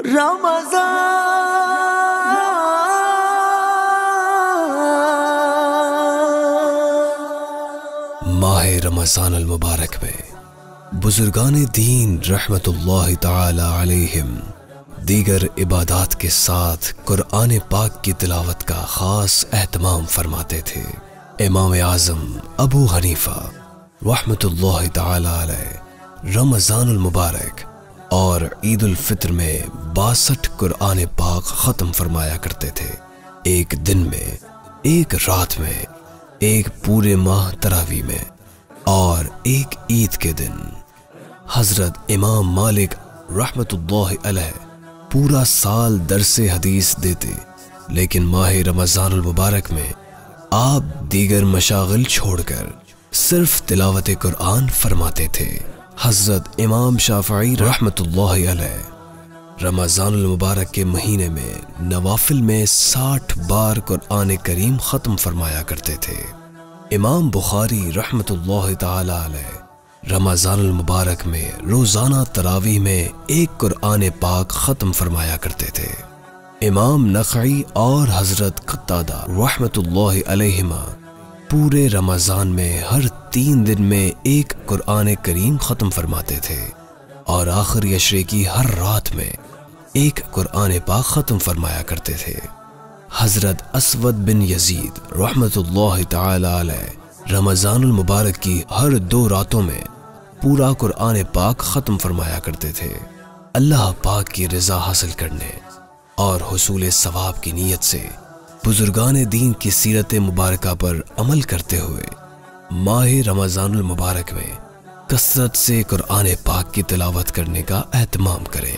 ماہ رمضان المبارک میں بزرگان دین رحمت اللہ تعالی علیہم دیگر عبادات کے ساتھ قرآن پاک کی تلاوت کا خاص اہتمام فرماتے تھے۔ امام اعظم ابو حنیفہ رحمت اللہ تعالی علیہ رمضان المبارک اور عید الفطر میں 62 قرآن پاک ختم فرمایا کرتے تھے، ایک دن میں، ایک رات میں، ایک پورے ماہ تراویح میں اور ایک عید کے دن۔ حضرت امام مالک رحمت اللہ علیہ پورا سال درس حدیث دیتے، لیکن ماہ رمضان المبارک میں آپ دیگر مشاغل چھوڑ کر صرف تلاوت قرآن فرماتے تھے۔ حضرت امام شافعی رحمت اللہ علیہ رمضان المبارک کے مہینے میں نوافل میں 60 بار قرآن کریم ختم فرمایا کرتے تھے۔ امام بخاری رحمت اللہ تعالی علیہ رمضان المبارک میں روزانہ تراویح میں ایک قرآن پاک ختم فرمایا کرتے تھے۔ امام نخعی اور حضرت قتادہ رحمت اللہ علیہما پورے رمضان میں ہر 3 دن میں ایک قرآن کریم ختم فرماتے تھے اور آخری عشرے کی ہر رات میں ایک قرآن پاک ختم فرمایا کرتے تھے۔ حضرت اسود بن یزید رحمت اللہ تعالی علیہ رمضان المبارک کی ہر 2 راتوں میں پورا قرآن پاک ختم فرمایا کرتے تھے۔ اللہ پاک کی رضا حاصل کرنے اور حصول ثواب کی نیت سے بزرگان دین کی سیرت مبارکہ پر عمل کرتے ہوئے ماہ رمضان المبارک میں کثرت سے قرآن پاک کی تلاوت کرنے کا اہتمام کریں۔